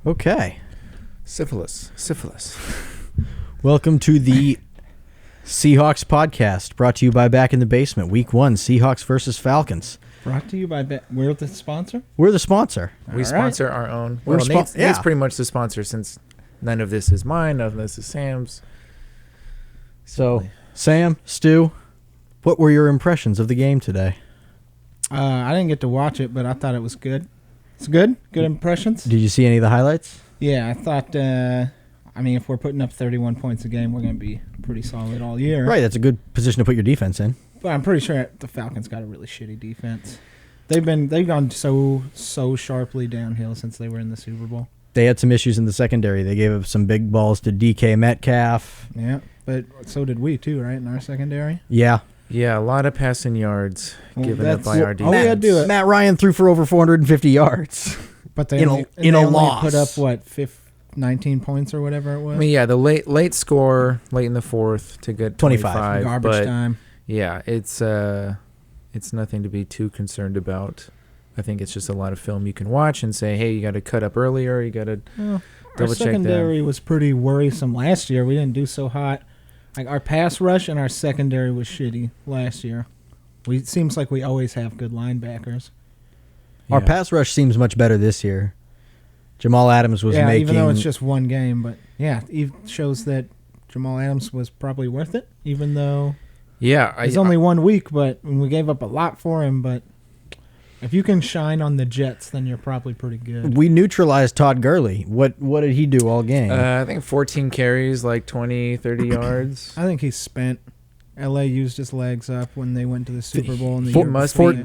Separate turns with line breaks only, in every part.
Okay.
Syphilis.
Welcome to the Seahawks podcast, brought to you by Back in the Basement, Week 1, Seahawks versus Falcons.
Brought to you by we're the sponsor?
We're the sponsor.
We sponsor our own.
We're
Nate's pretty much the sponsor since none of this is mine, none of this is Sam's.
So, Sam, Stu, what were your impressions of the game today?
I didn't get to watch it, but I thought it was good. It's good? Good impressions?
Did you see any of the highlights?
Yeah, I thought, if we're putting up 31 points a game, we're going to be pretty solid all year.
Right, that's a good position to put your defense in.
But I'm pretty sure the Falcons got a really shitty defense. They've gone so sharply downhill since they were in the Super Bowl.
They had some issues in the secondary. They gave up some big balls to DK Metcalf.
Yeah, but so did we too, right, in our secondary?
Yeah.
Yeah, a lot of passing yards given up by our defense.
All we had to do
Matt Ryan threw for over 450 yards.
But they only put up, 19 points or whatever it was?
I mean, yeah, the late score, late in the fourth to get 25.
Garbage time.
Yeah, it's nothing to be too concerned about. I think it's just a lot of film you can watch and say, hey, you got to cut up earlier, you got to double check that.
Our secondary was pretty worrisome last year. We didn't do so hot. Like, our pass rush and our secondary was shitty last year. It seems like we always have good linebackers.
Our pass rush seems much better this year. Jamal Adams was making...
even though it's just one game. But, yeah, it shows that Jamal Adams was probably worth it, even though it's only 1 week. But we gave up a lot for him. But if you can shine on the Jets, then you're probably pretty good.
We neutralized Todd Gurley. What did he do all game?
I think 14 carries, like 20, 30 yards.
I think he's spent. L.A. used his legs up when they went to the Super Bowl.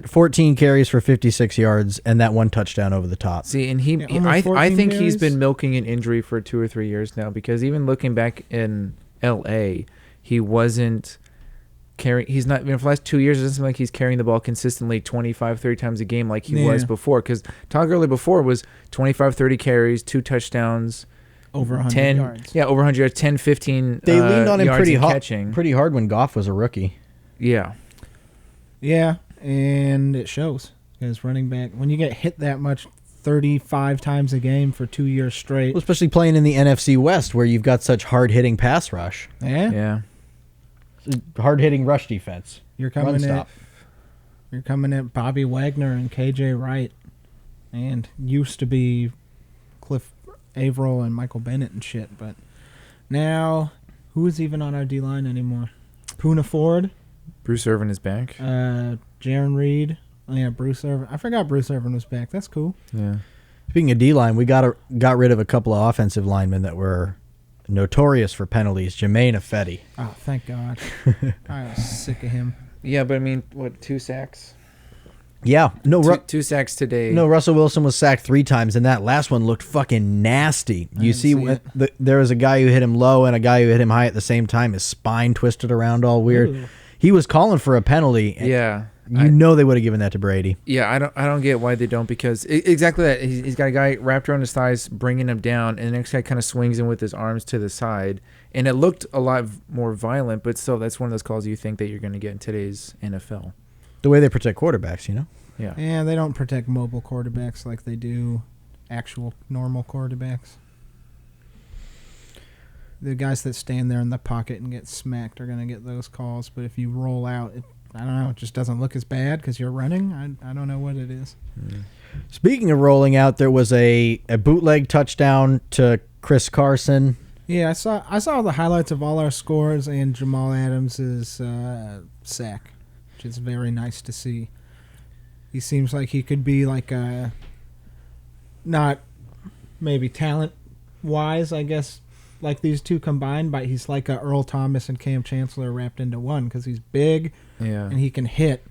14 carries for 56 yards and that one touchdown over the top.
See, and I think he's been milking an injury for 2 or 3 years now, because even looking back in L.A., he wasn't carrying. He's not. For the last 2 years, it doesn't seem like he's carrying the ball consistently 25, 30 times a game like he was before. Because Todd Gurley before was 25, 30 carries, 2 touchdowns.
Over 100 yards.
Yeah, over 100 yards, 10, 15
They leaned on him
catching.
pretty hard when Goff was a rookie.
Yeah.
Yeah, and it shows. Because running back, when you get hit that much 35 times a game for 2 years straight.
Well, especially playing in the NFC West where you've got such hard-hitting pass rush.
Yeah.
Hard-hitting rush defense.
You're coming at Bobby Wagner and KJ Wright. And used to be Cliff Averill and Michael Bennett and shit, but now who is even on our D-line anymore? Poona Ford,
Bruce Irvin is back.
Jaron Reed. Oh yeah, Bruce Irvin. I forgot Bruce Irvin was back. That's cool.
Yeah.
Speaking of D-line, we got rid of a couple of offensive linemen that were notorious for penalties. Jermaine Ifedi.
Oh, thank God. I was sick of him.
Yeah, but 2 sacks?
Yeah,
two sacks today.
No, Russell Wilson was sacked 3 times, and that last one looked fucking nasty. You see, there was a guy who hit him low and a guy who hit him high at the same time. His spine twisted around all weird. Ooh. He was calling for a penalty.
Yeah,
they would have given that to Brady.
Yeah, I don't get why they don't, because exactly that. He's got a guy wrapped around his thighs, bringing him down, and the next guy kind of swings him with his arms to the side, and it looked a lot more violent. But still, that's one of those calls you think that you're going to get in today's NFL.
The way they protect quarterbacks, you know?
Yeah.
Yeah, they don't protect mobile quarterbacks like they do actual normal quarterbacks. The guys that stand there in the pocket and get smacked are going to get those calls. But if you roll out, it just doesn't look as bad because you're running. I don't know what it is.
Speaking of rolling out, there was a bootleg touchdown to Chris Carson.
Yeah, I saw the highlights of all our scores and Jamal Adams' sack, which is very nice to see. He seems like he could be like not maybe talent-wise, I guess, like these two combined, but he's like a Earl Thomas and Cam Chancellor wrapped into one because he's big and he can hit,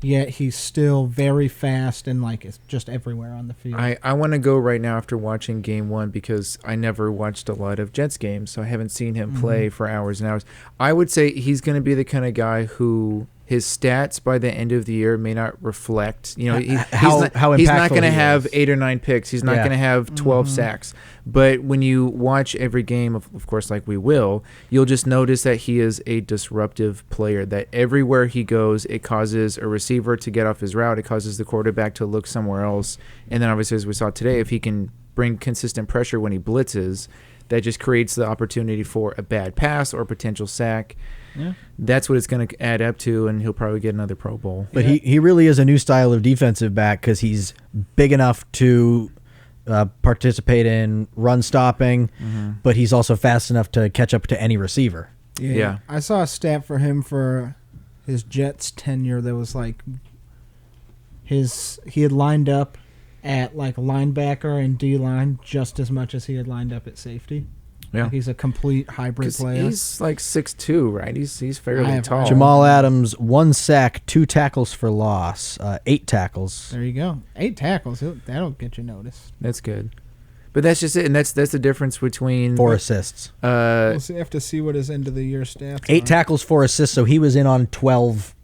yet he's still very fast and like it's just everywhere on the field.
I want to go right now after watching Game 1 because I never watched a lot of Jets games, so I haven't seen him play for hours and hours. I would say he's going to be the kind of guy who his stats by the end of the year may not reflect,
how
he's not
impactful
going to
he
have
is.
8 or 9 picks. He's not going to have 12 sacks. But when you watch every game, of course, like we will, you'll just notice that he is a disruptive player, that everywhere he goes, it causes a receiver to get off his route. It causes the quarterback to look somewhere else. And then obviously, as we saw today, if he can bring consistent pressure when he blitzes, that just creates the opportunity for a bad pass or potential sack. Yeah. That's what it's going to add up to, and he'll probably get another Pro Bowl.
But he really is a new style of defensive back because he's big enough to participate in run stopping, but he's also fast enough to catch up to any receiver.
Yeah.
I saw a stat for him for his Jets tenure that was like he had lined up at like linebacker and D-line just as much as he had lined up at safety.
Yeah,
like he's a complete hybrid player.
He's like 6'2", right? He's fairly tall.
Jamal Adams, 1 sack, 2 tackles for loss, 8 tackles.
There you go, 8 tackles. That'll get you noticed.
That's good, but that's just it, and that's the difference between
4 assists.
We'll have to see what his end of the year stats.
8 tackles, 4 assists. So he was in on 12.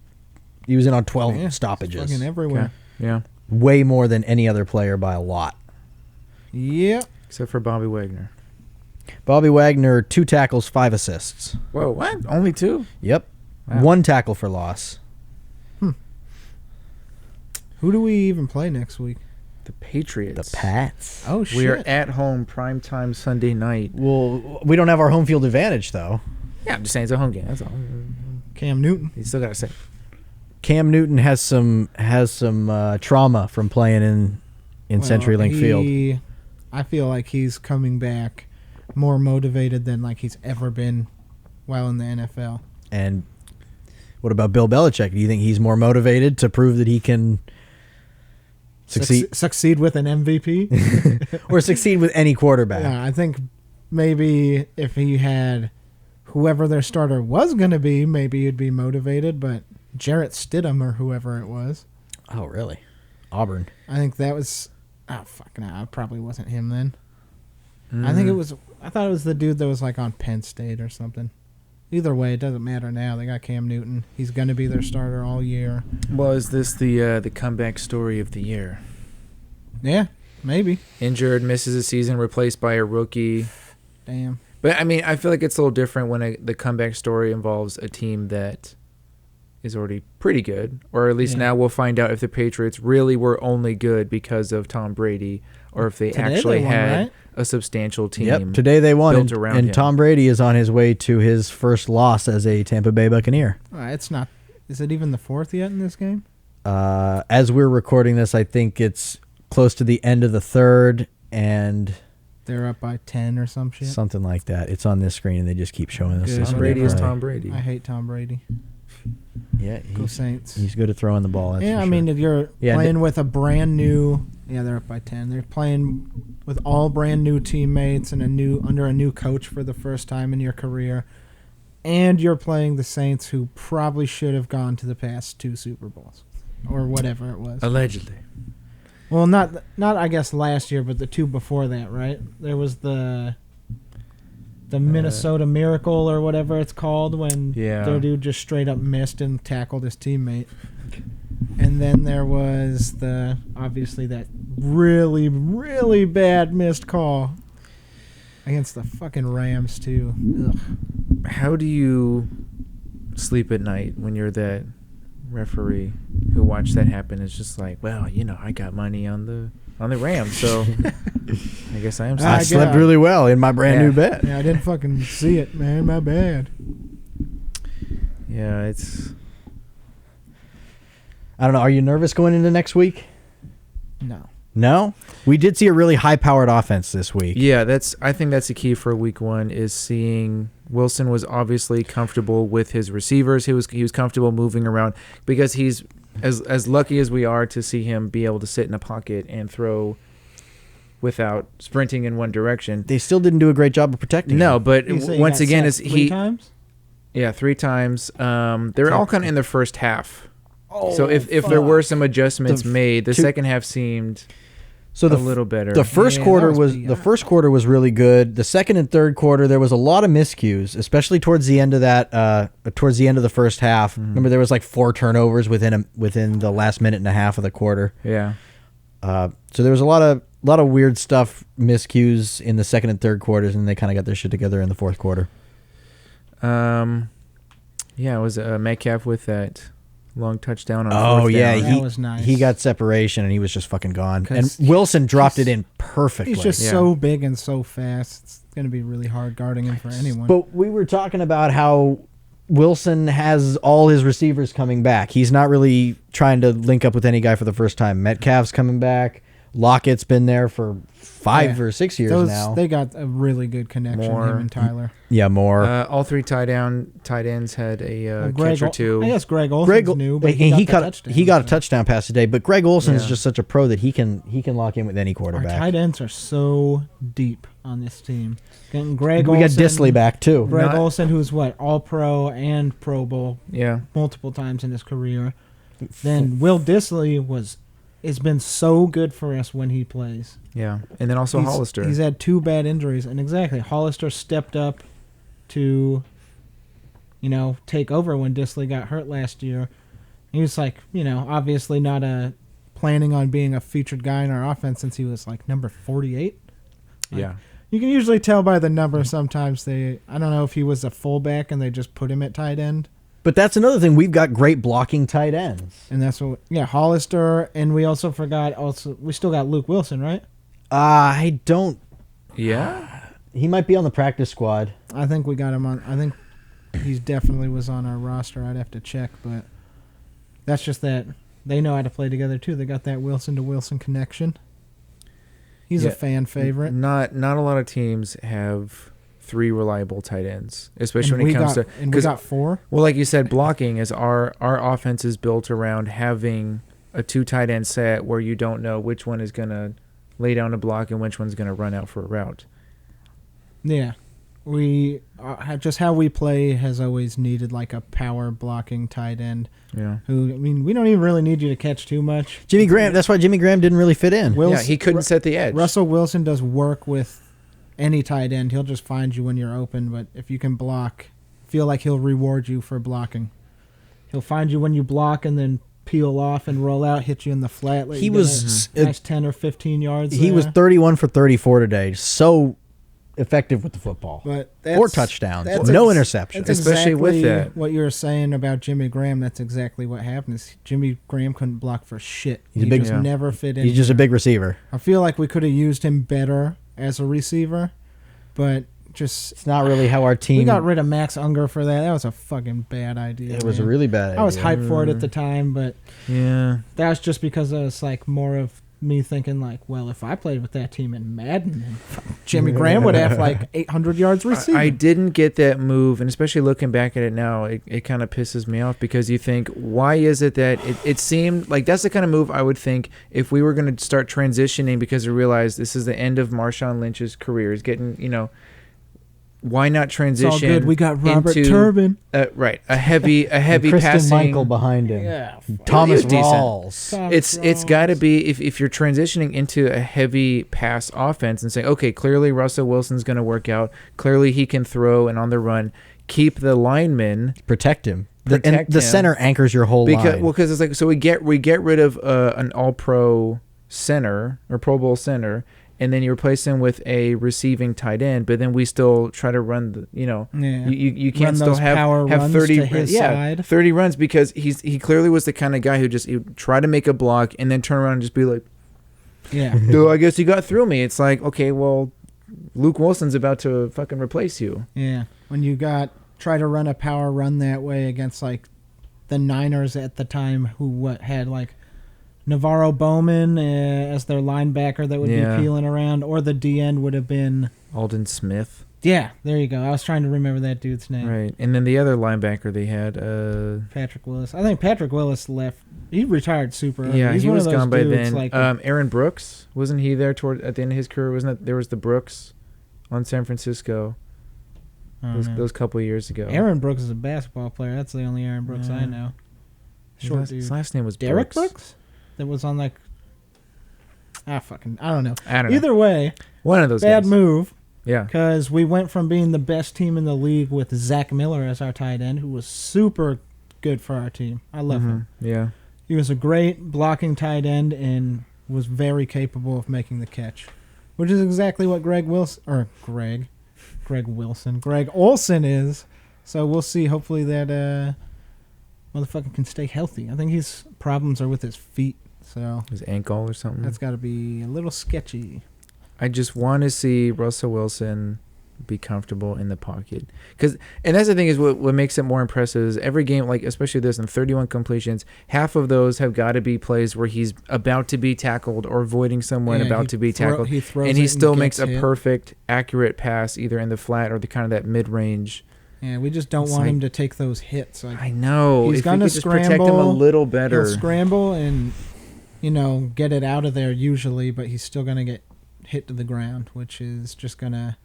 He was in on 12 stoppages.
Fucking everywhere.
Okay. Yeah,
way more than any other player by a lot.
Yeah,
except for Bobby Wagner.
Bobby Wagner, 2 tackles, 5 assists.
Whoa, what? Only 2?
Yep.
Wow.
1 tackle for loss.
Who do we even play next week?
The Patriots.
The Pats.
Oh, shit.
We are at home, primetime Sunday night.
Well, we don't have our home field advantage, though.
Yeah, I'm just saying it's a home game. That's all.
Cam Newton.
You still got to say.
Cam Newton has some trauma from playing in CenturyLink Field.
I feel like he's coming back more motivated than like he's ever been while in the NFL.
And what about Bill Belichick? Do you think he's more motivated to prove that he can
succeed with an MVP?
Or succeed with any quarterback?
Yeah, I think maybe if he had whoever their starter was going to be, maybe he'd be motivated, but Jarrett Stidham or whoever it was.
Oh, really? Auburn.
I think that was... Oh, fuck, no, it probably wasn't him then. I think it was... I thought it was the dude that was like on Penn State or something. Either way, it doesn't matter now. They got Cam Newton. He's going to be their starter all year.
Well, is this the comeback story of the year?
Yeah, maybe.
Injured, misses a season, replaced by a rookie.
Damn.
But, I mean, I feel like it's a little different when the comeback story involves a team that is already pretty good. Or at least now we'll find out if the Patriots really were only good because of Tom Brady or if they actually had a substantial team.
Yep, today they won,
built around
and
him.
Tom Brady is on his way to his first loss as a Tampa Bay Buccaneer.
It's not... Is it even the 4th yet in this game?
As we're recording this, I think it's close to the end of the 3rd, and...
They're up by 10 or some shit.
Something like that. It's on this screen, and they just keep showing us this.
Tom Brady is Tom Brady.
I hate Tom Brady.
Yeah,
Go Saints.
He's good at throwing the ball. That's
I
for
mean,
sure.
if you're playing with a brand new... Yeah, they're up by 10. They're playing with all brand new teammates and under a new coach for the first time in your career. And you're playing the Saints, who probably should have gone to the past 2 Super Bowls. Or whatever it was.
Allegedly.
Well, not I guess last year, but the 2 before that, right? There was the Minnesota Miracle or whatever it's called, when their dude just straight up missed and tackled his teammate. And then there was obviously that really, really bad missed call against the fucking Rams too. Ugh.
How do you sleep at night when you're that referee who watched that happen? It's just like, well, I got money on the Rams, so I guess I am.
I slept really well in my brand new bed.
Yeah, I didn't fucking see it, man. My bad.
Yeah, it's...
I don't know. Are you nervous going into next week?
No.
No? We did see a really high-powered offense this week.
Yeah, I think that's the key for week 1, is seeing Wilson was obviously comfortable with his receivers. He was comfortable moving around because he's as lucky as we are to see him be able to sit in a pocket and throw without sprinting in one direction.
They still didn't do a great job of protecting him.
No, but once again, is
3 times?
Yeah, 3 times. They're all kind of in the first half.
Oh,
so if there were some adjustments made, the second half seemed
So
a little better.
The first quarter was really good. The second and third quarter, there was a lot of miscues, especially towards the end of the first half. Remember, there was like 4 turnovers within the last minute and a half of the quarter.
Yeah.
So there was a lot of weird stuff, miscues in the second and third quarters, and they kind of got their shit together in the fourth quarter.
Yeah, it was Metcalf with that long touchdown on fourth
down.
That was nice.
He got separation and he was just fucking gone. And Wilson dropped it in perfectly.
He's just so big and so fast. It's going to be really hard guarding him for anyone.
But we were talking about how Wilson has all his receivers coming back. He's not really trying to link up with any guy for the first time. Metcalf's coming back. Lockett's been there for 5 or 6 years now.
They got a really good connection, him and Tyler.
Yeah, more.
All 3 tight ends had a catch or 2.
I guess Greg Olsen's new, but he
got a touchdown pass today. But Greg Olsen is just such a pro that he can lock in with any quarterback.
Our tight ends are so deep on this team. Getting
we got Disley back too.
Greg Olsen, who's All Pro and Pro Bowl, multiple times in his career. Then Will Disley has been so good for us when he plays.
Yeah, and then also Hollister.
He's had 2 bad injuries, and Hollister stepped up to, take over when Disley got hurt last year. He was obviously not planning on being a featured guy in our offense since he was number 48. You can usually tell by the number sometimes. I don't know if he was a fullback and they just put him at tight end.
But that's another thing. We've got great blocking tight ends.
And that's Hollister, and we also we still got Luke Wilson, right?
I don't.
Yeah?
He might be on the practice squad.
I think we got him on. I think he definitely was on our roster. I'd have to check, but that's just that they know how to play together too. They got that Wilson to Wilson connection. He's a fan favorite.
Not a lot of teams have 3 reliable tight ends, especially when it comes to.
And we got 4.
Well, like you said, blocking is our offense is built around having a 2 tight end set where you don't know which one is going to lay down a block and which one's going to run out for a route.
Yeah, we just how we play has always needed a power blocking tight end.
Yeah.
We don't even really need you to catch too much.
Jimmy Graham. That's why Jimmy Graham didn't really fit in.
He couldn't set the edge.
Russell Wilson does work with any tight end. He'll just find you when you're open, but if you can block, feel like he'll reward you for blocking. He'll find you when you block and then peel off and roll out, hit you in the flat.
He was
nice 10 or 15 yards.
He was 31 for 34 today. So effective with the football.
But
4 touchdowns, no interceptions.
Especially with that.
What you were saying about Jimmy Graham, that's exactly what happened. Is Jimmy Graham couldn't block for shit. He just never fit in.
He's just a big receiver.
I feel like we could have used him better as a receiver, but
it's not really how our team.
We got rid of Max Unger for that. That was a fucking bad idea.
It was a really bad idea.
I was hyped for it at the time, but that was just because it was more of me thinking if I played with that team in Madden, Jimmy Graham would have 800 yards receiving.
I didn't get that move, and especially looking back at it now, it kind of pisses me off because you think, why is it that it seemed like that's the kind of move I would think if we were going to start transitioning because we realized this is the end of Marshawn Lynch's career. He's getting, why not transition?
It's all good. We got Robert Turbin.
Right. A heavy
Kristen
passing.
Michael behind him.
Yeah.
Thomas Rawls.
It's got to be, if you're transitioning into a heavy pass offense and saying, okay, clearly Russell Wilson's going to work out. Clearly he can throw and on the run. Keep the linemen.
Protect him. The center anchors your whole line.
Well, because it's so we get rid of an all-pro center or Pro Bowl center, and then you replace him with a receiving tight end, but then we still try to run you can't still have 30
side.
30 runs because he clearly was the kind of guy who just he would try to make a block and then turn around and just be like, dude, I guess you got through me. It's like, okay, well, Luke Wilson's about to fucking replace you.
Yeah, when you try to run a power run that way against the Niners at the time, who had Navarro Bowman as their linebacker that would be peeling around, or the D-end would have been
Alden Smith.
Yeah, there you go. I was trying to remember that dude's name.
Right, and then the other linebacker they had,
Patrick Willis. I think Patrick Willis left. He retired super early.
Yeah,
he
was gone by then.
Like
Aaron Brooks, wasn't he there at the end of his career? Wasn't that there was the Brooks on San Francisco? Those couple of years ago.
Aaron Brooks is a basketball player. That's the only Aaron Brooks I know.
His last name was
Derek Brooks? That was on I don't know.
I don't know.
Either way,
one of those
bad
guys.
move.
Yeah.
Because we went from being the best team in the league with Zach Miller as our tight end, who was super good for our team. I love him.
Yeah.
He was a great blocking tight end and was very capable of making the catch, which is exactly what Greg Olson is. So we'll see. Hopefully that motherfucker can stay healthy. I think his problems are with his feet. So
his ankle or something.
That's got to be a little sketchy.
I just want to see Russell Wilson be comfortable in the pocket. And that's the thing is what makes it more impressive is every game, like especially this in 31 completions, half of those have got to be plays where he's about to be tackled or avoiding someone about to be tackled. And he still makes a perfect, accurate pass either in the flat or the kind of that mid-range.
Yeah, we just don't want him to take those hits. Like,
I know.
He's going to scramble.
Protect him a little better.
He'll scramble and, get it out of there usually, but he's still going to get hit to the ground, which is just going to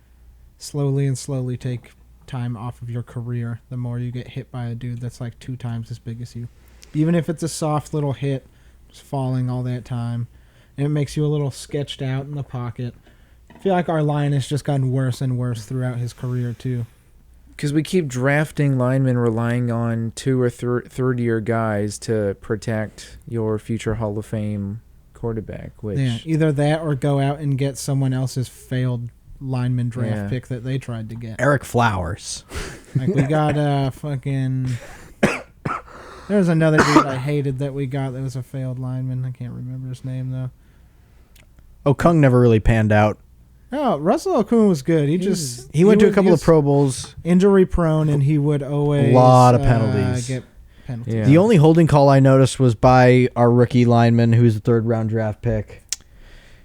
slowly take time off of your career the more you get hit by a dude that's like 2 times as big as you. Even if it's a soft little hit, just falling all that time, and it makes you a little sketched out in the pocket. I feel like our line has just gotten worse and worse throughout his career too.
Because we keep drafting linemen relying on 2 or 3rd-year guys to protect your future Hall of Fame quarterback. Which
either that or go out and get someone else's failed lineman draft pick that they tried to get.
Eric Flowers.
Like we got fucking... There was another dude I hated that we got that was a failed lineman. I can't remember his name though.
Okung never really panned out.
Oh, Russell Okung was good.
He went to a couple of Pro Bowls.
Injury prone, and he would always
a lot of penalties.
Get penalties.
Yeah.
The only holding call I noticed was by our rookie lineman, who's a 3rd-round draft pick.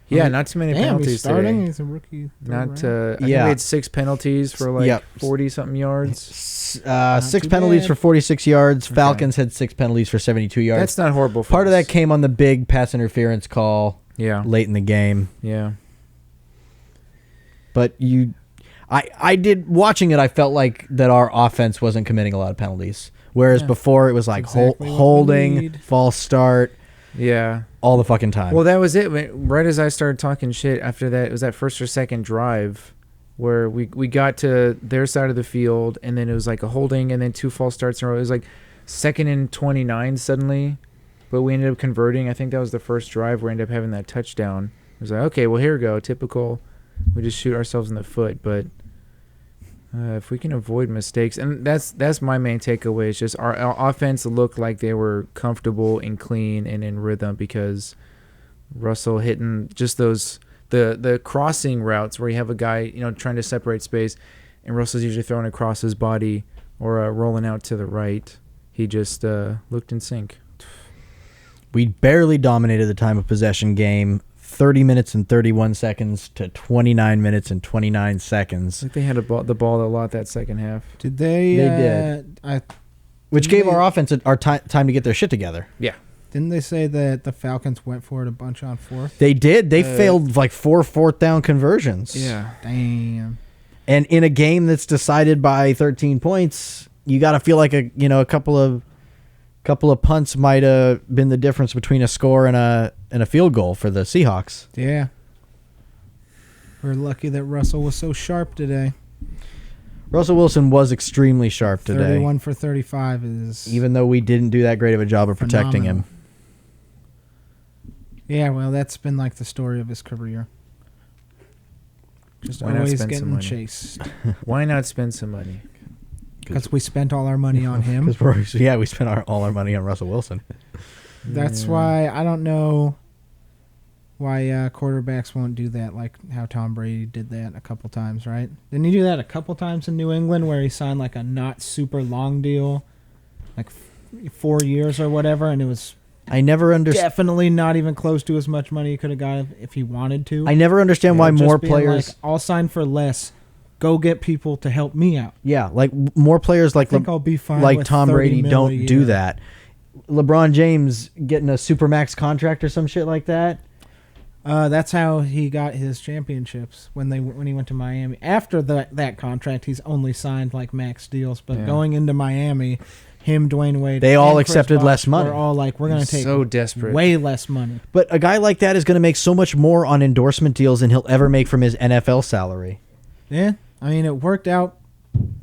Yeah, not too many penalties
he's starting.
today.
He's a rookie.
I think we had 6 penalties for 40-something yards.
6 penalties for 46 yards. Falcons had 6 penalties for 72 yards.
That's not horrible.
Part of that came on the big pass interference call late in the game.
Yeah.
But I did, watching it, I felt like that our offense wasn't committing a lot of penalties. Whereas before it was like holding, false start.
Yeah.
All the fucking time.
Well, that was it. Right as I started talking shit after that, it was that first or second drive where we got to their side of the field, and then it was like a holding and then 2 false starts in a row. It was like 2nd and 29 suddenly, but we ended up converting. I think that was the first drive where we ended up having that touchdown. It was like, okay, well, here we go. Typical. We just shoot ourselves in the foot, but if we can avoid mistakes, and that's my main takeaway, is just our offense looked like they were comfortable and clean and in rhythm because Russell hitting just those the crossing routes where you have a guy trying to separate space, and Russell's usually throwing across his body or rolling out to the right. He just looked in sync.
We barely dominated the time of possession game. 30 minutes and 31 seconds to 29 minutes and 29 seconds.
I think they had the ball a lot that second half.
Did they?
They did. Which gave our offense our time to get their shit together.
Yeah.
Didn't they say that the Falcons went for it a bunch on 4th?
They did. They failed like 4 4th-down conversions.
Yeah.
Damn.
And in a game that's decided by 13 points, you got to feel like a couple of punts might have been the difference between a score and a field goal for the Seahawks.
Yeah. We're lucky that Russell was so sharp today.
Russell Wilson was extremely sharp today.
31 for 35 is...
Even though we didn't do that great of a job of protecting him.
Yeah, well, that's been like the story of his career. Just
Why
always getting chased.
Why not spend some money?
Because we spent all our money on him.
We spent all our money on Russell Wilson.
That's why I don't know why quarterbacks won't do that, like how Tom Brady did that a couple times, right? Didn't he do that a couple times in New England where he signed like a not super long deal, like 4 years or whatever, and it was
I never understood.
Definitely not even close to as much money he could have got if he wanted to.
I never understand why more players.
Like, I'll sign for less. Go get people to help me out.
Yeah, like more players like
I'll be fine
like
with
Tom Brady don't do
year.
that. LeBron James getting a supermax contract or some shit like that.
That's how he got his championships when he went to Miami. After that contract, he's only signed like max deals. But going into Miami, him, Dwayne Wade,
they all
and Chris
accepted
Bosh
less money.
We're all like, we're going to take
so desperate.
way less money.
But a guy like that is going to make so much more on endorsement deals than he'll ever make from his NFL salary.
Yeah, I mean, it worked out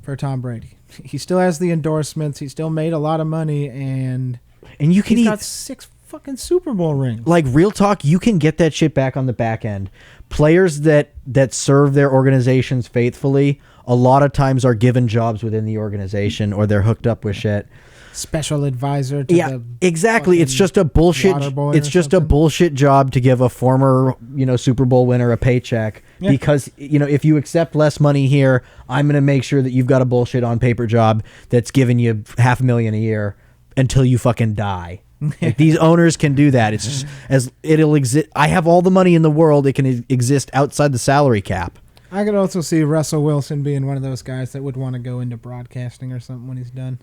for Tom Brady. He still has the endorsements. He still made a lot of money, and
you can
he's got 6 fucking Super Bowl rings.
Like, real talk, you can get that shit back on the back end. Players that serve their organizations faithfully a lot of times are given jobs within the organization, or they're hooked up with shit.
Special advisor to the
exactly. It's just a bullshit. It's just a bullshit job to give a former, Super Bowl winner a paycheck because, if you accept less money here, I'm going to make sure that you've got a bullshit on paper job that's giving you $500,000 a year until you fucking die. Like, these owners can do that. It's just as it'll exist. I have all the money in the world. It can exist outside the salary cap.
I could also see Russell Wilson being one of those guys that would want to go into broadcasting or something when he's done.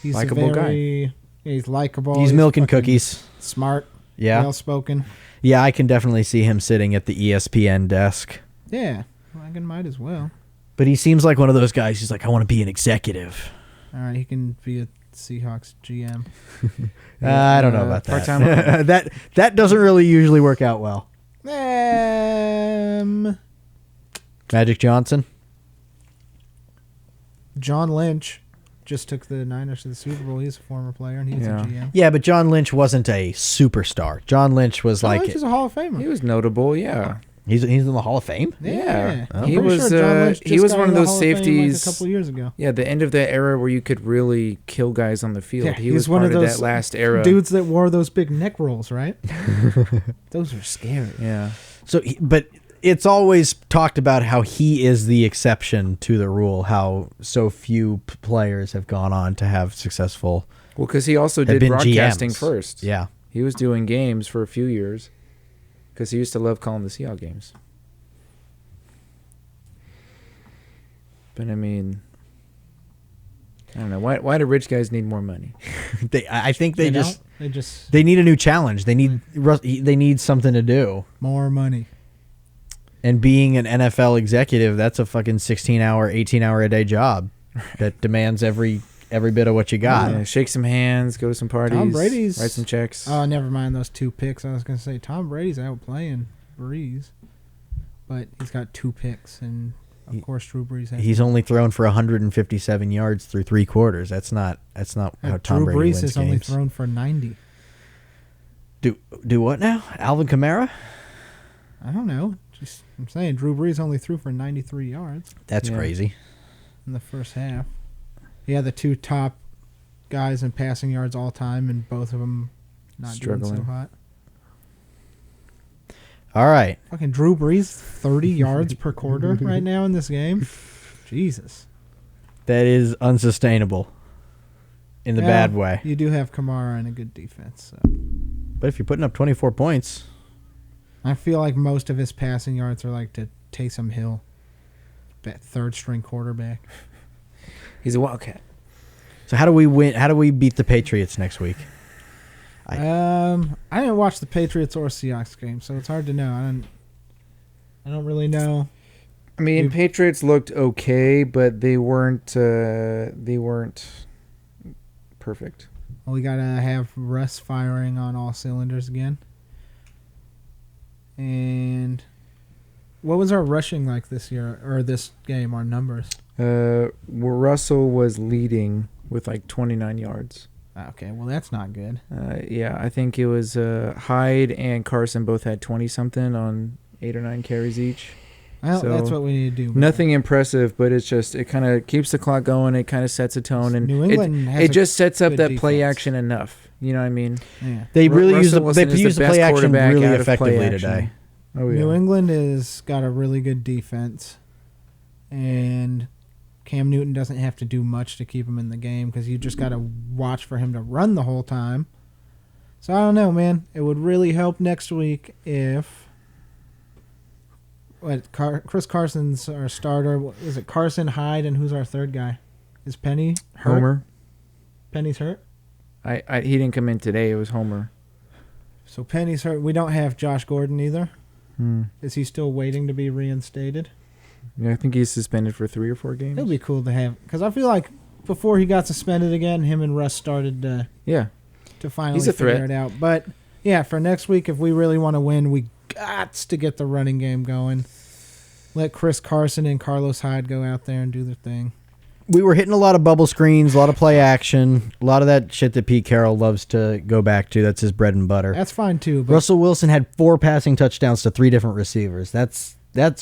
He's
likable guy.
He's likable.
He's milking cookies.
Smart.
Yeah.
Well-spoken.
Yeah, I can definitely see him sitting at the ESPN desk.
Yeah. I might as well.
But he seems like one of those guys who's like, I want to be an executive.
All right, he can be a Seahawks GM.
I don't know about that.
Part-time.
that doesn't really usually work out well. Magic Johnson?
John Lynch just took the Niners to the Super Bowl. He's a former player, and he's a GM.
Yeah, but John Lynch wasn't a superstar. John Lynch was
Lynch is a Hall of Famer.
He was notable, yeah.
He's in the Hall of Fame?
Yeah.
Oh.
He was one of those safeties
a couple years ago.
Yeah, the end of that era where you could really kill guys on the field.
Yeah,
he was one of those that last era.
Dudes that wore those big neck rolls, right? Those are scary.
Yeah.
But it's always talked about how he is the exception to the rule, how so few players have gone on to have successful.
Well, because he also did broadcasting
GMs.
first.
Yeah.
He was doing games for a few years because he used to love calling the Seahawks games. But, I mean, I don't know. Why do rich guys need more money?
I think they
just
need a new challenge. They need something to do.
More money.
And being an NFL executive, that's a fucking 16-hour, 18-hour a day job that demands every bit of what you got.
Yeah, shake some hands, go to some parties,
Tom Brady's,
write some checks.
Oh, never mind those 2 picks. I was going to say Tom Brady's out playing Breeze, but he's got 2 picks, and of course Drew Brees has.
He's only thrown for 157 yards through 3 quarters. That's not how Tom Brady wins games.
Drew Brees has only thrown for 90.
Do what now? Alvin Kamara?
I don't know. I'm saying Drew Brees only threw for 93 yards.
That's crazy.
In the first half. He had the 2 top guys in passing yards all time, and both of them not doing so hot.
All right.
Fucking Drew Brees, 30 yards per quarter right now in this game. Jesus.
That is unsustainable in the bad way.
You do have Kamara and a good defense. So.
But if you're putting up 24 points...
I feel like most of his passing yards are like to Taysom Hill, third-string quarterback.
He's a Wildcat.
So
how do we win? How do we beat the Patriots next week?
I didn't watch the Patriots or Seahawks game, so it's hard to know. I don't really know.
I mean, Patriots looked okay, but they weren't perfect.
Well, we gotta have Russ firing on all cylinders again. And what was our rushing like this year or this game? Our numbers.
Russell was leading with like 29 yards.
Okay, well that's not good.
Yeah, I think it was Hyde and Carson both had 20-something on 8 or 9 carries each.
Well, so that's what we need to do.
Nothing impressive, but it's just it kind of keeps the clock going. It kind of sets a tone, and
New England
it just sets up that play action enough. You know what I mean?
Yeah.
They really use the play action really effectively today.
Oh yeah. New England has got a really good defense, and Cam Newton doesn't have to do much to keep him in the game because you just got to watch for him to run the whole time. So I don't know, man. It would really help next week if Chris Carson's our starter. Is it Carson, Hyde, and who's our third guy? Is Penny hurt?
Homer.
Penny's hurt?
He didn't come in today. It was Homer.
So Penny's hurt. We don't have Josh Gordon either. Is he still waiting to be reinstated?
Yeah, I think he's suspended for 3 or 4 games.
It'd be cool to have, because I feel like before he got suspended again, him and Russ started to finally figure it out. But, yeah, for next week, if we really want to win, we got to get the running game going. Let Chris Carson and Carlos Hyde go out there and do their thing.
We were hitting a lot of bubble screens, a lot of play action, a lot of that shit that Pete Carroll loves to go back to. That's his bread and butter.
That's fine, too. But
Russell Wilson had 4 passing touchdowns to 3 different receivers. That's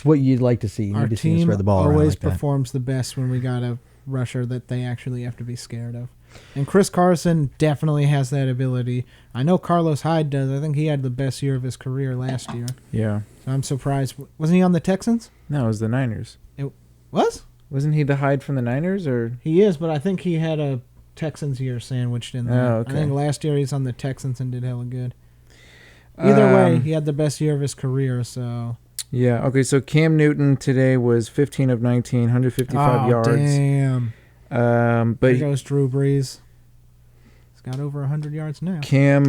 what you'd like to see. You need to see him spread the ball around
always
like that.
performs the best when we got a rusher that they actually have to be scared of. And Chris Carson definitely has that ability. I know Carlos Hyde does. I think he had the best year of his career last year.
Yeah.
So I'm surprised. Wasn't he on the Texans?
No, it was the Niners.
It was?
Wasn't he the Hyde from the Niners? Or
He is, but I think he had a Texans year sandwiched in there.
Oh, okay.
I think last year he's on the Texans and did hella good. Either way, he had the best year of his career, so...
Yeah, okay, so Cam Newton today was 15 of 19, 155 yards.
Damn.
But
there goes Drew Brees. He's got over 100 yards now.
Cam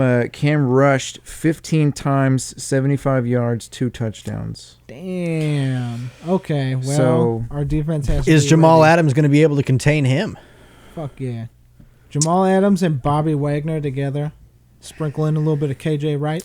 rushed 15 times, 75 yards, 2 touchdowns.
Damn. Okay, well,
So,
our defense has to
Is
be
Jamal
ready.
Adams going to be able to contain him?
Fuck yeah. Jamal Adams and Bobby Wagner together. Sprinkle in a little bit of KJ Wright.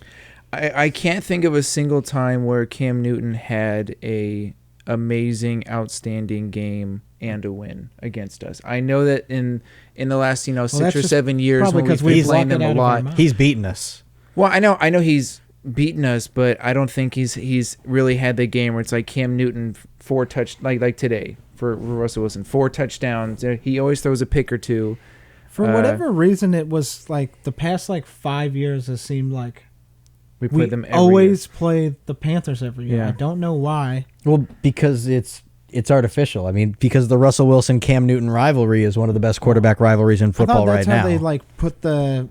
I can't think of a single time where Cam Newton had a amazing, outstanding game and a win against us. I know that in the last 6 or 7 years when we've been playing them a lot,
he's beaten us.
Well, I know he's beaten us, but I don't think he's really had the game where it's like Cam Newton 4 like today for Russell Wilson, 4 touchdowns. He always throws a pick or two.
For whatever reason, it was like the past 5 years has seemed like
we play them every
always
year.
Play the Panthers every year.
Yeah.
I don't know why.
Well, because it's artificial. I mean, because the Russell Wilson Cam Newton rivalry is one of the best quarterback rivalries in football right now.
That's how they put the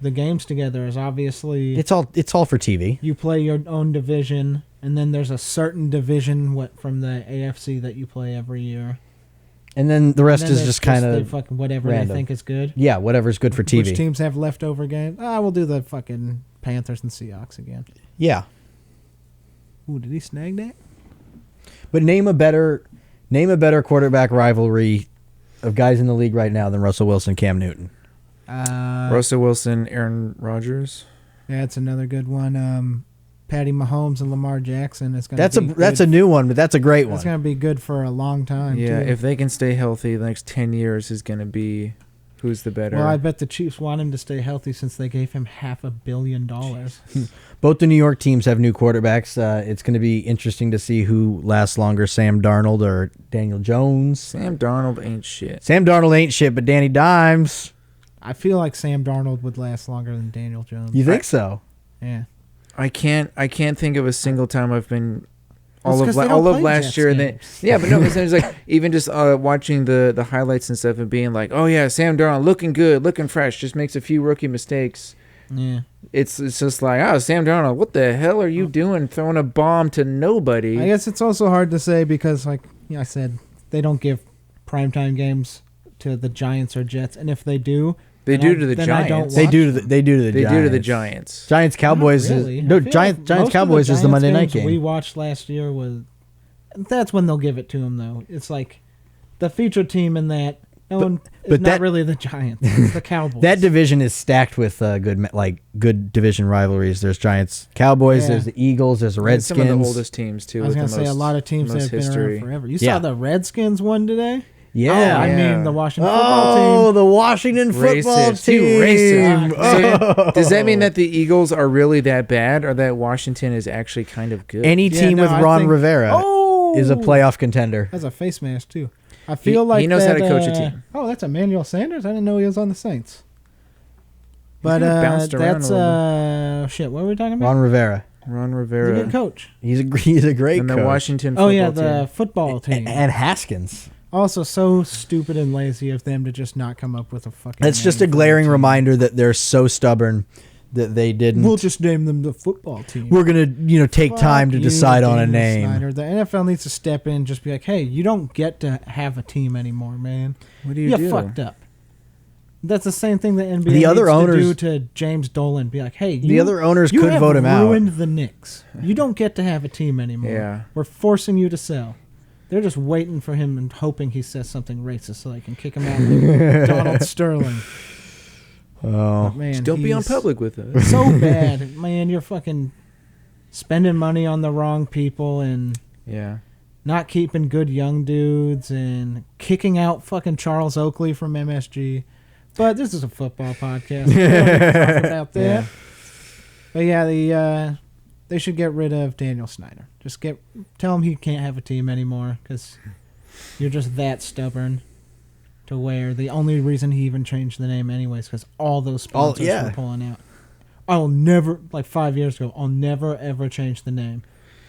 games together. Is obviously
it's all for TV.
You play your own division, and then there's a certain division from the AFC that you play every year.
And then the rest is just kind of
fucking whatever
random.
They think is good.
Yeah, whatever's good for TV.
Which teams have leftover games? We'll do the fucking Panthers and Seahawks again.
Yeah.
Ooh, did he snag that?
But name a better quarterback rivalry of guys in the league right now than Russell Wilson, Cam Newton.
Russell Wilson, Aaron Rodgers.
Yeah, that's another good one. Patty Mahomes and Lamar Jackson.
That's a new one, but that's a great one.
It's going to be good for a long time.
Yeah,
too.
if they can stay healthy, the next 10 years is going to be who's the better.
Well, I bet the Chiefs want him to stay healthy since they gave him $500 million.
Both the New York teams have new quarterbacks. It's going to be interesting to see who lasts longer, Sam Darnold or Daniel Jones.
Sam Darnold ain't shit.
Sam Darnold ain't shit, but Danny Dimes.
I feel like Sam Darnold would last longer than Daniel Jones.
You think so?
Yeah.
I can't think of a single time I've been all
It's
of
'cause they don't play
last
Jets
year. And then,
games.
yeah, but no, it's like even just watching the highlights and stuff and being like, oh yeah, Sam Darnold looking good, looking fresh, just makes a few rookie mistakes.
Yeah.
It's just like, Sam Darnold, what the hell are you doing throwing a bomb to nobody?
I guess it's also hard to say because, like I said, they don't give primetime games to the Giants or Jets, and if they do,
they do to the Giants.
They do to the
Giants.
Giants Cowboys.
Really.
Giants Cowboys is the Monday night game.
We watched last year that's when they'll give it to them though. It's like the feature team in that. But not really the Giants. It's the Cowboys.
That division is stacked with good division rivalries. There's Giants, Cowboys. There's the Eagles. There's the Redskins.
Some of the oldest teams too.
I was gonna say a lot of teams that have been around forever. You saw the Redskins one today.
Yeah,
I mean the Washington football team.
Oh, the Washington football team.
Racist.
Oh.
So, does that mean that the Eagles are really that bad, or that Washington is actually kind of good?
Any team with Ron Rivera is a playoff contender.
That's a face mask too. I feel like
he knows how to coach a team.
Oh, that's Emmanuel Sanders. I didn't know he was on the Saints. But that's shit. What were we talking about?
Ron Rivera.
He's a good coach.
He's a great
and
coach.
The Washington football team.
The football team.
And Haskins.
Also, so stupid and lazy of them to just not come up with a fucking.
That's just a glaring reminder that they're so stubborn that they didn't.
We'll just name them the football team.
We're gonna, take time to decide on a name.
Snyder. The NFL needs to step in, and just be like, "Hey, you don't get to have a team anymore, man.
What do you do?
You fucked up." That's the same thing that NBA
the other
needs
owners,
to do to James Dolan. Be like, "Hey,
the other owners could vote him out.
You ruined the Knicks. You don't get to have a team anymore.
Yeah,
we're forcing you to sell." They're just waiting for him and hoping he says something racist so they can kick him out like Donald Sterling.
Oh,
man,
just don't be on public with us.
So bad, man. You're fucking spending money on the wrong people and not keeping good young dudes and kicking out fucking Charles Oakley from MSG. But this is a football podcast. We don't need to talk about that.
Yeah.
But yeah, they should get rid of Daniel Snyder. Just tell him he can't have a team anymore because you're just that stubborn. To where the only reason he even changed the name anyways because all those sponsors were pulling out. I'll never, like 5 years ago, I'll never ever change the name.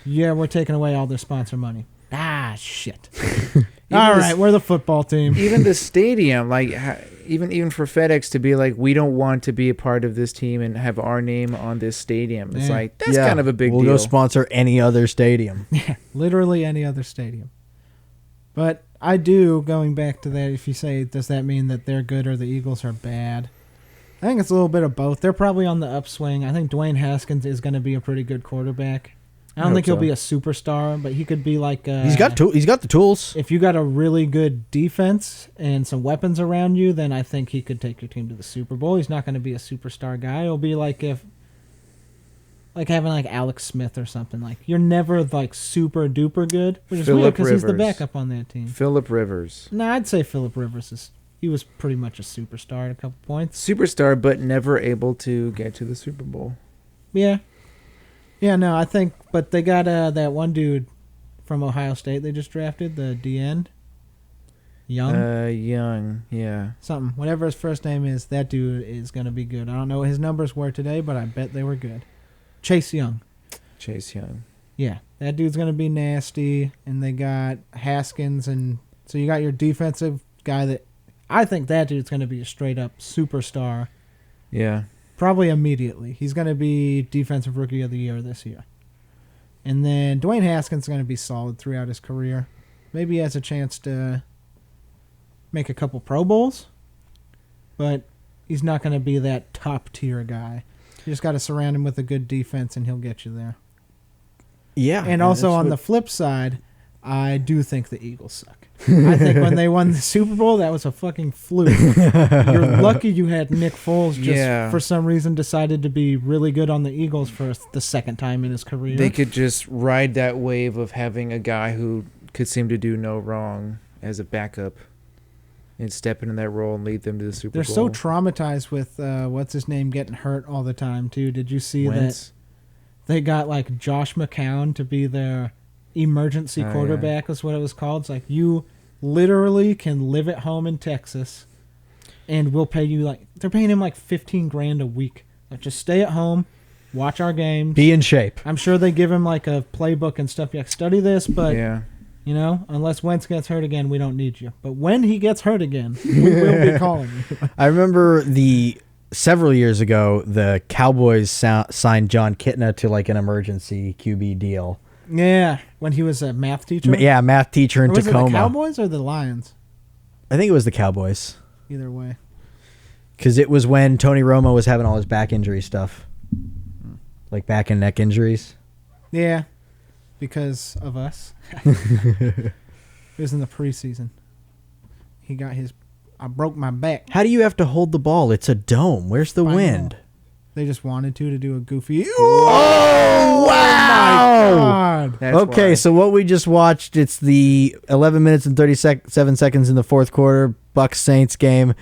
Yeah, we're taking away all their sponsor money. Ah, shit. All right, we're the football team.
Even the stadium, like even for FedEx to be like, we don't want to be a part of this team and have our name on this stadium. It's like, that's kind of a big deal.
We'll go sponsor any other stadium.
Yeah, literally any other stadium. But I do, going back to that, if you say, does that mean that they're good or the Eagles are bad? I think it's a little bit of both. They're probably on the upswing. I think Dwayne Haskins is going to be a pretty good quarterback. I don't think he'll be a superstar, but he could be like...
He's got the tools.
If you got a really good defense and some weapons around you, then I think he could take your team to the Super Bowl. He's not going to be a superstar guy. It'll be like having like Alex Smith or something. Like you're never like super duper good, which is weird because he's the backup on that team.
Phillip Rivers.
No, I'd say Phillip Rivers he was pretty much a superstar at a couple points.
Superstar, but never able to get to the Super Bowl.
Yeah. Yeah, no, I think, but they got that one dude from Ohio State they just drafted, the D-end.
Young, yeah.
Something. Whatever his first name is, that dude is going to be good. I don't know what his numbers were today, but I bet they were good. Chase Young. Yeah, that dude's going to be nasty. And they got Haskins. And so you got your defensive guy that I think that dude's going to be a straight up superstar.
Yeah.
Probably immediately. He's going to be Defensive Rookie of the Year this year. And then Dwayne Haskins is going to be solid throughout his career. Maybe he has a chance to make a couple Pro Bowls. But he's not going to be that top tier guy. You just got to surround him with a good defense, and he'll get you there.
Yeah.
And also on the flip side, I do think the Eagles suck. I think when they won the Super Bowl, that was a fucking fluke. You're lucky you had Nick Foles just for some reason decided to be really good on the Eagles for the second time in his career.
They could just ride that wave of having a guy who could seem to do no wrong as a backup. And step into that role and lead them to the Super Bowl.
They're so traumatized with what's his name getting hurt all the time too. Did you see that they got like Josh McCown to be their emergency quarterback? Is what it was called. It's like you literally can live at home in Texas, and we'll pay you like they're paying him like $15,000 a week. Like just stay at home, watch our games,
be in shape.
I'm sure they give him like a playbook and stuff. Like study this, but you know, unless Wentz gets hurt again, we don't need you. But when he gets hurt again, we will be calling you.
I remember several years ago, the Cowboys signed John Kitna to like an emergency QB deal.
Yeah, when he was a math teacher.
Yeah, math teacher in Tacoma.
Was it the Cowboys or the Lions?
I think it was the Cowboys.
Either way.
Because it was when Tony Romo was having all his back injury stuff. Like back and neck injuries.
Yeah. Because of us. It was in the preseason. He got I broke my back.
How do you have to hold the ball? It's a dome. Where's the wind?
They just wanted to do a goofy.
Oh, wow.
My God.
Okay, so what we just watched, it's the 11 minutes and 37 seconds in the fourth quarter Bucs Saints game.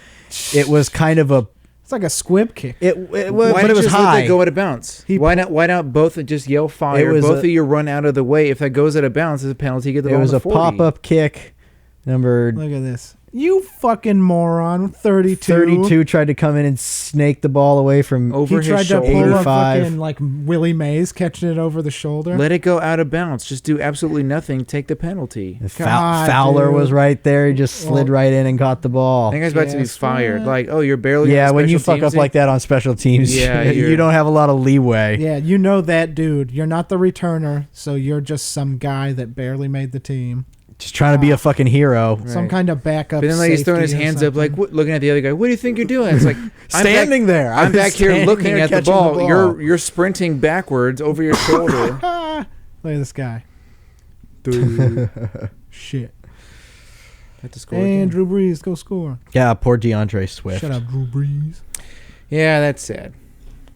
It was kind of a...
It's like a squib kick.
Why
but it was high.
Let that go out of bounds? Why not both and just yell fire? Both of you run out of the way. If that goes out of bounds, it's a penalty. Get the ball. It was
a pop-up kick.
Look at this. You fucking moron. 32
tried to come in and snake the ball away from
over his shoulder.
He tried to pull a fucking like Willie Mays, catching it over the shoulder.
Let it go out of bounds. Just do absolutely nothing. Take the penalty.
Fowler was right there. He just slid right in and caught the ball.
I think I was about to be fired. Like, you're barely.
Yeah, when you fuck up like that on special teams, you don't have a lot of leeway.
Yeah, you know that, dude. You're not the returner, so you're just some guy that barely made the team.
Just trying to be a fucking hero.
Right. Some kind of backup.
But then like he's throwing his hands up, like looking at the other guy. What do you think you're doing? It's like
standing there.
I'm back here looking at the ball. You're sprinting backwards over your shoulder.
Look at this guy. Shit.
Had to score
And
again.
Drew Brees, go score.
Yeah, poor DeAndre Swift.
Shut up, Drew Brees.
Yeah, that's sad.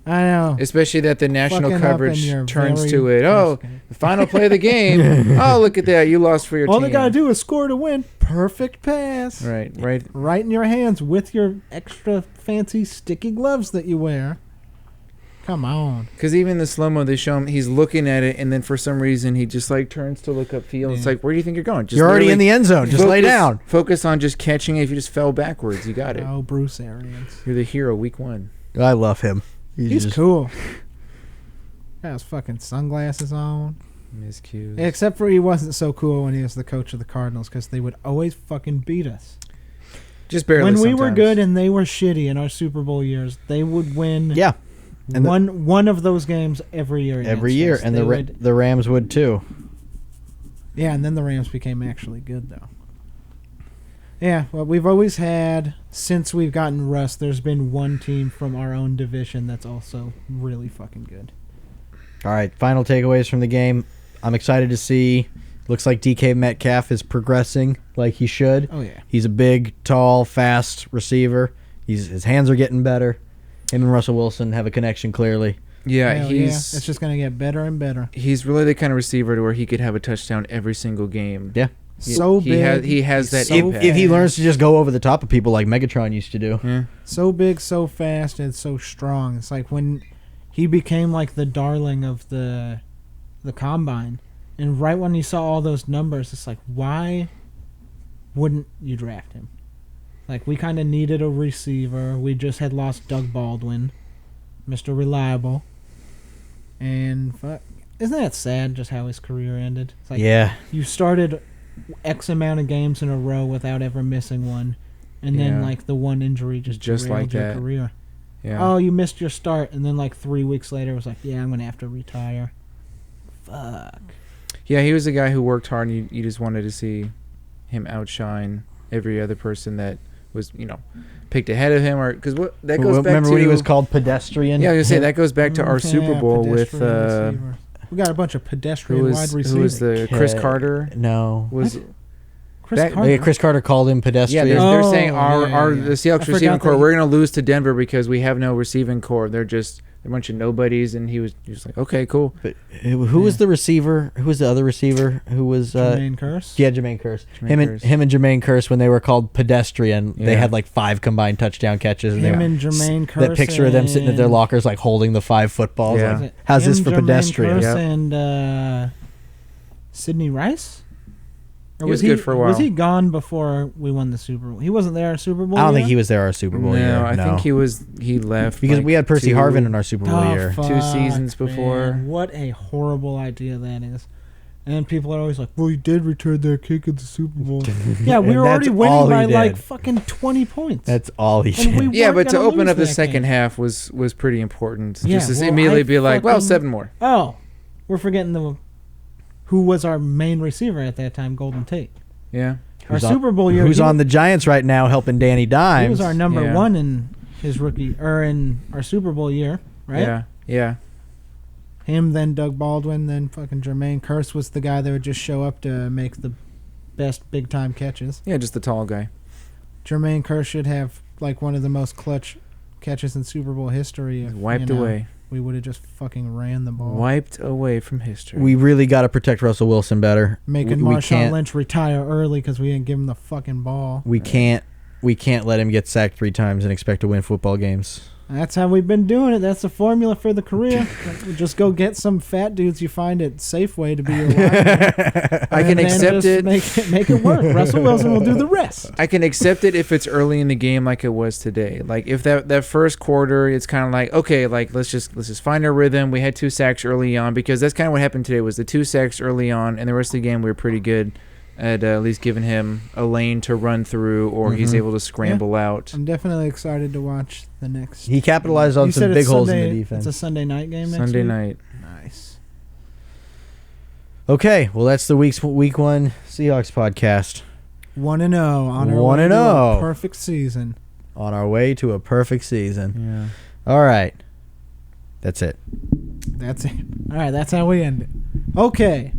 I know.
Especially that the national
Fucking up
coverage
in your
turns
very
to it. Oh,
first game.
the final play of the game. Oh, look at that. You lost for your
All
team.
they gotta do is score to win. Perfect pass.
Right.
Right in your hands with your extra fancy sticky gloves that you wear. Come on.
Because even the slow-mo, they show him, he's looking at it, and then for some reason, he just like turns to look upfield.
Yeah.
It's like, where do you think you're going? Just
You're already in the end zone. Just lay down.
Focus on just catching it. If you just fell backwards, you got it.
Oh, Bruce Arians.
You're the hero, week 1.
I love him.
He's
just
cool. Got his fucking sunglasses on.
Miscues.
Except for he wasn't so cool when he was the coach of the Cardinals because they would always fucking beat us.
Just barely.
When we
sometimes.
were good and they were shitty in our Super Bowl years, they would win.
Yeah. And
one of those games every year.
every year,
us.
and
They
the Rams would too.
Yeah, and then the Rams became actually good though. Yeah, well, we've always had, since we've gotten Russ, there's been one team from our own division that's also really fucking good.
All right, final takeaways from the game. I'm excited to see. Looks like DK Metcalf is progressing like he should.
Oh yeah,
He's a big, tall, fast receiver. His hands are getting better. Him and Russell Wilson have a connection clearly.
Yeah,
Hell
he's
it's just gonna get better and better.
he's really the kind of receiver to where he could have a touchdown every single game.
Yeah.
So big.
He has that
so
impact.
If he learns to just go over the top of people like Megatron used to do.
Yeah.
So big, so fast, and so strong. It's like when he became like the darling of the combine, and right when you saw all those numbers, it's like, why wouldn't you draft him? Like, we kind of needed a receiver. We just had lost Doug Baldwin, Mr. Reliable, and fuck, isn't that sad? Just how his career ended. It's like,
Yeah.
you started X amount of games in a row without ever missing one, and then
Yeah.
like the one injury just derailed
like
your
that.
career.
Yeah.
Oh, you missed your start, and then like 3 weeks later, it was like, yeah, I'm gonna have to retire. Fuck.
Yeah, he was a guy who worked hard, and you just wanted to see him outshine every other person that was, picked ahead of him, or because what that goes back
Remember
to
when he was called pedestrian?
Yeah, I was gonna say that goes back to our Super Bowl with
pedestrian receiver. We got a bunch of pedestrian wide receivers.
who was the Chris Carter
No.
was.
Chris
that-
Carter?
Yeah, Chris Carter called him
Yeah,
pedestrian.
they're saying
Oh,
our
yeah.
the
I
Seahawks
forgot
receiving core,
that-
we're gonna lose to Denver because we have no receiving core. They're just a bunch of nobodies, and he was like, okay, cool.
But who was the receiver? Who was the other receiver? Who was
Jermaine Kearse.
Yeah, Jermaine Kearse.
Jermaine Kearse.
Him and Jermaine Kearse, when they were called pedestrian, they
Yeah.
had like 5 combined touchdown catches. And
Him
they,
and Jermaine Kearse.
that picture of them sitting at their
and-
lockers like holding the 5 footballs.
Yeah.
Like,
Was it
how's this
him,
for
Jermaine
pedestrian?
Kearse
Yep.
and Sidney Rice? Or
He was good for a while.
Was he gone before we won the Super Bowl? He wasn't there at Super Bowl.
I don't think
year?
he was there our Super Bowl year.
No, I think he left
because
like
we had Percy
2
Harvin in our Super Bowl
Oh,
year.
fuck,
2 seasons before.
man. What a horrible idea that is. And people are always like, well, he did return that kick at the Super Bowl. Yeah, we
And
were
that's
already winning
all he
by
did.
like fucking 20 points.
That's all he
And
did.
we
Yeah,
weren't
but to
gonna
open
lose
up the
that
second
game.
half was pretty important.
Yeah,
Just to
well,
immediately
I
be like, well,
fucking-
7 more.
Oh, we're forgetting who was our main receiver at that time, Golden Tate.
Yeah.
Our
Who's on-
Super Bowl year.
Who's
he
on the Giants right now helping Danny Dimes.
He was our number
Yeah.
1 in his rookie or in our Super Bowl year, right?
Yeah. Yeah.
Him, then Doug Baldwin, then fucking Jermaine Kearse was the guy that would just show up to make the best big time catches.
Yeah, just the tall guy.
Jermaine Kearse should have like one of the most clutch catches in Super Bowl history. If,
Wiped away.
We would have just fucking ran the ball.
Wiped away from history.
We really got to protect Russell Wilson better.
Making
we
Marshawn
can't-
Lynch retire early because we didn't give him the fucking ball.
We can't let him get sacked 3 times and expect to win football games.
That's how we've been doing it. That's the formula for the career. Just go get some fat dudes you find at Safeway to be your lineman.
I can
and then
accept
just
it.
Make it work. Russell Wilson will do the rest.
I can accept it if it's early in the game like it was today. Like if that first quarter, it's kind of like, okay, like let's just find our rhythm. We had 2 sacks early on because that's kind of what happened today was the 2 sacks early on, and the rest of the game we were pretty good at least giving him a lane to run through, or he's able to scramble out.
I'm definitely excited to watch the next.
He capitalized on
You
some
said
big
it's
holes in
Sunday-
the defense.
It's a Sunday night game next
Sunday
week?
night.
Nice.
Okay, well that's the week 1 Seahawks podcast.
1-0 on our
1-0.
way to a perfect season.
On our way to a perfect season.
Yeah.
All right. That's it.
That's it. All right, that's how we end it. Okay.